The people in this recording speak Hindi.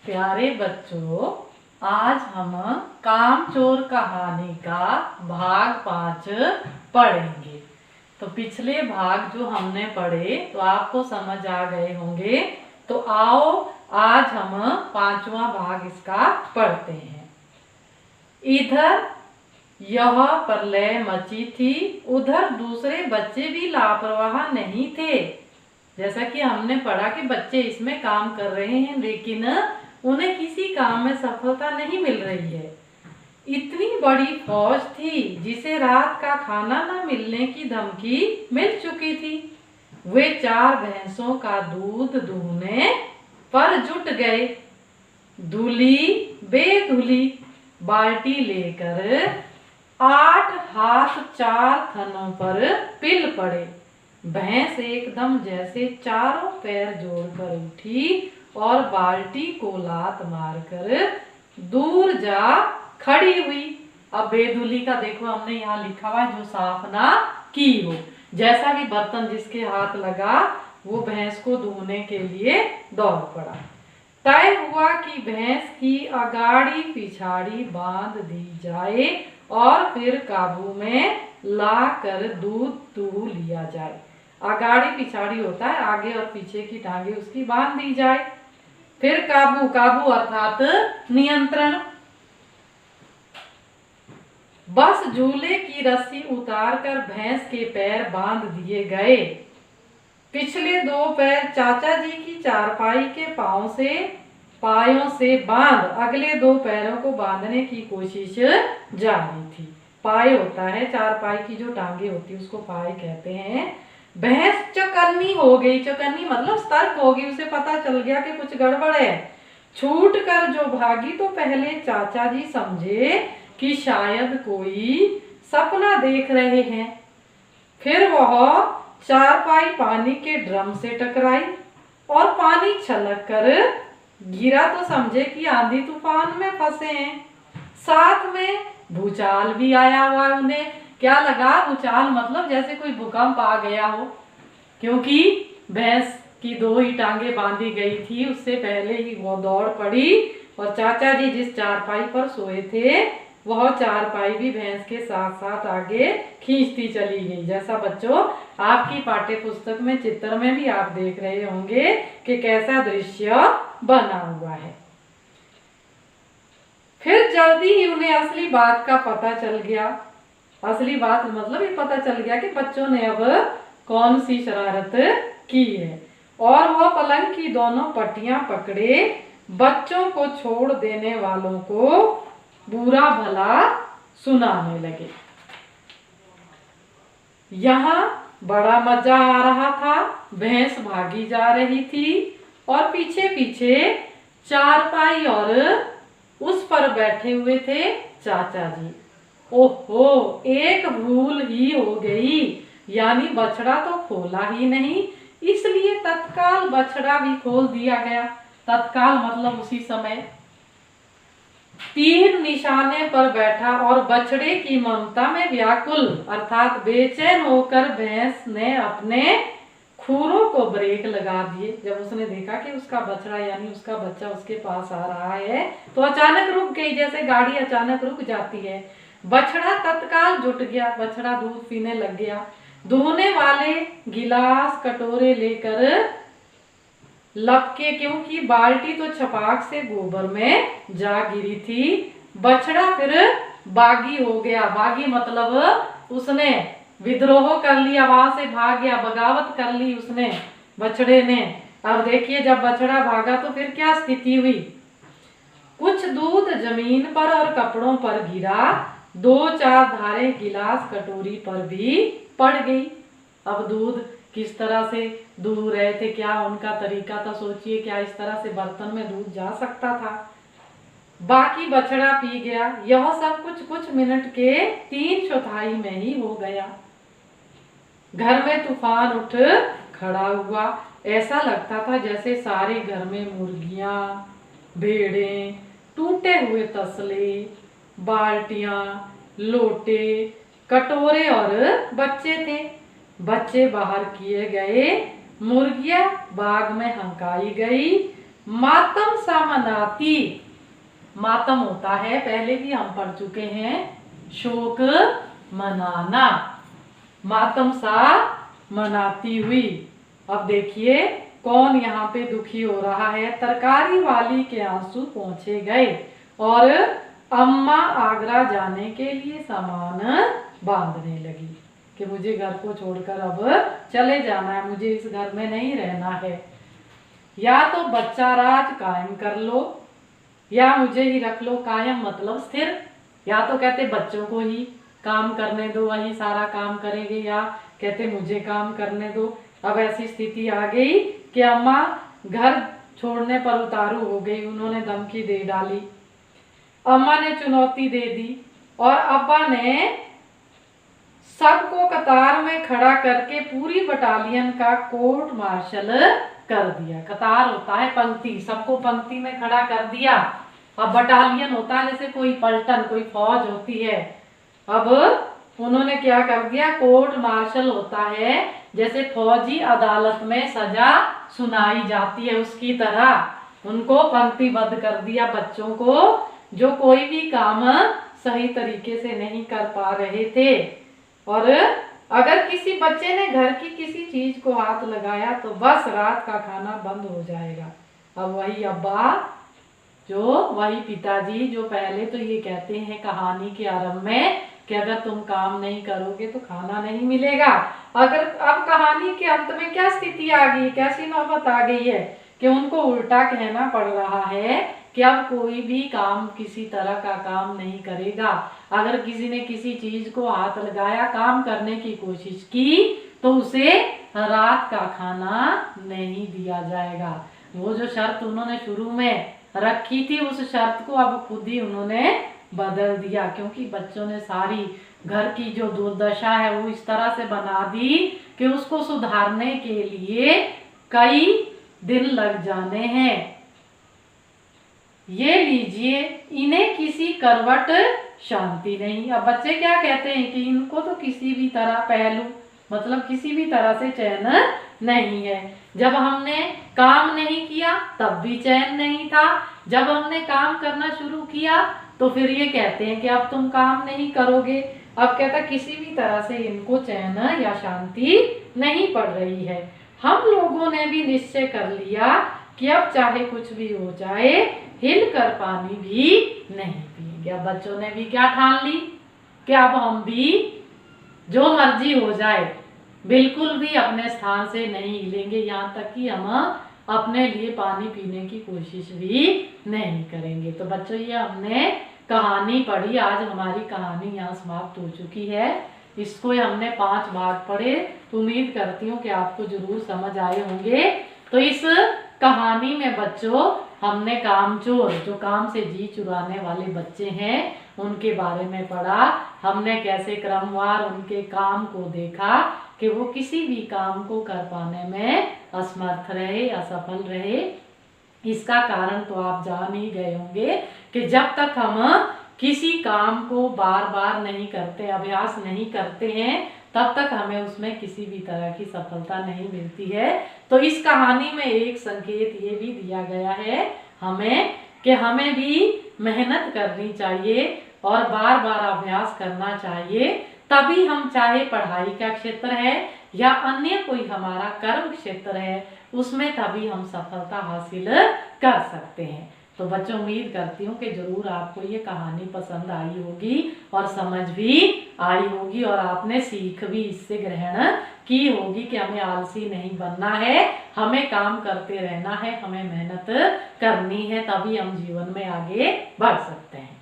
प्यारे बच्चों, आज हम कामचोर कहानी का भाग 5 पढ़ेंगे। तो पिछले भाग जो हमने पढ़े तो आपको समझ आ गए होंगे। तो आओ आज हम 5वां भाग इसका पढ़ते हैं। इधर यह प्रलय मची थी, उधर दूसरे बच्चे भी लापरवाह नहीं थे। जैसा कि हमने पढ़ा कि बच्चे इसमें काम कर रहे हैं लेकिन उन्हें किसी काम में सफलता नहीं मिल रही है। इतनी बड़ी फौज थी जिसे रात का खाना न मिलने की धमकी मिल चुकी थी। वे 4 भैंसों का दूध दूहने पर जुट गए। धुली बेधुली बाल्टी लेकर 8 हाथ 4 थनों पर पिल पड़े। भैंस एकदम जैसे चारों पैर जोड़कर उठी और बाल्टी को लात मारकर दूर जा खड़ी हुई। अब बेधुली का देखो हमने यहाँ लिखा हुआ जो साफ ना की हो, जैसा कि बर्तन जिसके हाथ लगा वो भैंस को धोने के लिए दौड़ पड़ा। तय हुआ कि भैंस की अगाड़ी पिछाड़ी बांध दी जाए और फिर काबू में लाकर दूध दूह लिया जाए। अगाड़ी पिछाड़ी होता है आगे और पीछे की टांगे उसकी बांध दी जाए। फिर काबू, काबू अर्थात नियंत्रण। बस झूले की रस्सी उतारकर भैंस के पैर बांध दिए गए। पिछले 2 पैर चाचा जी की चारपाई के पायों से बांध अगले 2 पैरों को बांधने की कोशिश जारी थी। पाय होता है चारपाई की जो टांगे होती है उसको पाय कहते हैं। भैंस चौकन्नी हो गई। चौकन्नी मतलब सतर्क हो गई, उसे पता चल गया कि कुछ गड़बड़ है। छूट कर जो भागी तो पहले चाचा जी समझे कि शायद कोई सपना देख रहे हैं। फिर वह चारपाई पानी के ड्रम से टकराई और पानी छलक कर गिरा तो समझे कि आंधी तूफान में फंसे हैं। साथ में भूचाल भी आया हुआ। उन्हें क्या लगा? भूचाल मतलब जैसे कोई भूकंप आ गया हो, क्योंकि भैंस की 2 ही टांगे बांधी गई थी। उससे पहले ही वो दौड़ पड़ी और चाचा जी जिस चारपाई पर सोए थे वह चारपाई भी भैंस के साथ साथ आगे खींचती चली गई। जैसा बच्चों आपकी पाठ्य पुस्तक में चित्र में भी आप देख रहे होंगे कि कैसा दृश्य बना हुआ है। फिर जल्दी ही उन्हें असली बात का पता चल गया। असली बात मतलब ये पता चल गया कि बच्चों ने अब कौन सी शरारत की है। और वह पलंग की दोनों पट्टियां पकड़े बच्चों को छोड़ देने वालों को बुरा भला सुनाने लगे। यहाँ बड़ा मजा आ रहा था। भैंस भागी जा रही थी और पीछे पीछे चारपाई और उस पर बैठे हुए थे चाचा जी। ओहो, एक भूल ही हो गई, यानी बछड़ा तो खोला ही नहीं, इसलिए तत्काल बछड़ा भी खोल दिया गया। तत्काल मतलब उसी समय। तीर निशाने पर बैठा और बछड़े की ममता में व्याकुल अर्थात बेचैन होकर भैंस ने अपने खुरों को ब्रेक लगा दिए। जब उसने देखा कि उसका बछड़ा यानी उसका बच्चा उसके पास आ रहा है तो अचानक रुक गई, जैसे गाड़ी अचानक रुक जाती है। बछड़ा तत्काल जुट गया। बछड़ा दूध पीने लग गया। दूहने वाले गिलास कटोरे लेकर लपके, क्योंकि बाल्टी तो छपाक से गोबर में जा गिरी थी। बछड़ा फिर बागी हो गया। बागी मतलब उसने विद्रोह कर लिया, वहां से भाग गया, बगावत कर ली उसने, बछड़े ने। अब देखिए जब बछड़ा भागा तो फिर क्या स्थिति हुई। कुछ दूध जमीन पर और कपड़ों पर गिरा। 2-4 धारें गिलास कटोरी पर भी पड़ गई। अब दूध किस तरह से दूह रहे थे, क्या उनका तरीका था, सोचिए क्या इस तरह से बर्तन में दूध जा सकता था। बाकी बछड़ा पी गया। यह सब कुछ मिनट के 3/4 में ही हो गया। घर में तूफान उठ खड़ा हुआ। ऐसा लगता था जैसे सारे घर में मुर्गियां, भेड़ें, टूटे हुए तसले, बाल्टियां, लोटे, कटोरे और बच्चे थे। बच्चे बाहर किए गए, मुर्गियां बाग में हंकाई गई, मातम सा मनाती, मातम होता है, पहले भी हम पढ़ चुके हैं, शोक मनाना, मातम सा मनाती हुई। अब देखिए कौन यहाँ पे दुखी हो रहा है। तरकारी वाली के आंसू पहुंचे गए और अम्मा आगरा जाने के लिए सामान बांधने लगी कि मुझे घर को छोड़कर अब चले जाना है, मुझे इस घर में नहीं रहना है। या तो बच्चा राज कायम कर लो या मुझे ही रख लो कायम, मतलब स्थिर। या तो कहते बच्चों को ही काम करने दो, वही सारा काम करेंगे, या कहते मुझे काम करने दो। अब ऐसी स्थिति आ गई कि अम्मा घर छोड़ने पर उतारू हो गई, उन्होंने धमकी दे डाली, अम्मा ने चुनौती दे दी और अब्बा ने सबको कतार में खड़ा करके पूरी बटालियन का कोर्ट मार्शल कर दिया। कतार होता है पंक्ति, सबको पंक्ति में खड़ा कर दिया। अब बटालियन होता है जैसे कोई पलटन, कोई फौज होती है। अब उन्होंने क्या कर दिया, कोर्ट मार्शल होता है जैसे फौजी अदालत में सजा सुनाई जाती है, उसकी तरह उनको पंक्तिबद्ध कर दिया। बच्चों को जो कोई भी काम सही तरीके से नहीं कर पा रहे थे, और अगर किसी बच्चे ने घर की किसी चीज को हाथ लगाया तो बस रात का खाना बंद हो जाएगा। अब वही अब्बा, वही पिताजी जो पहले तो ये कहते हैं कहानी के आरंभ में कि अगर तुम काम नहीं करोगे तो खाना नहीं मिलेगा। अगर अब कहानी के अंत में क्या स्थिति आ गई, कैसी नौबत आ गई है कि उनको उल्टा कहना पड़ रहा है कि अब कोई भी काम, किसी तरह का काम नहीं करेगा। अगर किसी ने किसी चीज को हाथ लगाया, काम करने की कोशिश की, तो उसे रात का खाना नहीं दिया जाएगा। वो जो शर्त उन्होंने शुरू में रखी थी, उस शर्त को अब खुद ही उन्होंने बदल दिया, क्योंकि बच्चों ने सारी घर की जो दुर्दशा है वो इस तरह से बना दी कि उसको सुधारने के लिए कई दिन लग जाने हैं। ये लीजिए, इन्हें किसी करवट शांति नहीं। अब बच्चे क्या कहते हैं कि इनको तो किसी भी तरह पहलू, मतलब किसी भी तरह से चैन नहीं है। जब हमने काम नहीं किया तब भी चैन नहीं था, जब हमने काम करना शुरू किया तो फिर ये कहते हैं कि अब तुम काम नहीं करोगे। अब कहता किसी भी तरह से इनको चैन या शांति नहीं पड़ रही है। हम लोगों ने भी निश्चय कर लिया कि अब चाहे कुछ भी हो जाए, हिल कर पानी भी नहीं पिएंगे। अब बच्चों ने भी क्या ठान ली कि अब हम भी जो मर्जी हो जाए, बिल्कुल भी अपने स्थान से नहीं हिलेंगे, यहाँ तक कि हम अपने लिए पानी पीने की कोशिश भी नहीं करेंगे। तो बच्चों, ये हमने कहानी पढ़ी। आज हमारी कहानी यहाँ समाप्त हो चुकी है। इसको हमने 5 भाग पढ़े, तो उम्मीद करती हूँ कि आपको जरूर समझ आए होंगे। तो इस कहानी में बच्चों हमने कामचोर, जो काम से जी चुराने वाले बच्चे हैं, उनके बारे में पढ़ा। हमने कैसे क्रमवार उनके काम को देखा कि वो किसी भी काम को कर पाने में असमर्थ रहे, असफल रहे। इसका कारण तो आप जान ही गए होंगे कि जब तक हम किसी काम को बार बार नहीं करते, अभ्यास नहीं करते हैं, तब तक हमें उसमें किसी भी तरह की सफलता नहीं मिलती है। तो इस कहानी में एक संकेत ये भी दिया गया है हमें कि हमें भी मेहनत करनी चाहिए और बार बार अभ्यास करना चाहिए, तभी हम, चाहे पढ़ाई का क्षेत्र है या अन्य कोई हमारा कर्म क्षेत्र है, उसमें तभी हम सफलता हासिल कर सकते हैं। तो बच्चों, उम्मीद करती हूँ कि जरूर आपको ये कहानी पसंद आई होगी और समझ भी आई होगी, और आपने सीख भी इससे ग्रहण की होगी कि हमें आलसी नहीं बनना है, हमें काम करते रहना है, हमें मेहनत करनी है, तभी हम जीवन में आगे बढ़ सकते हैं।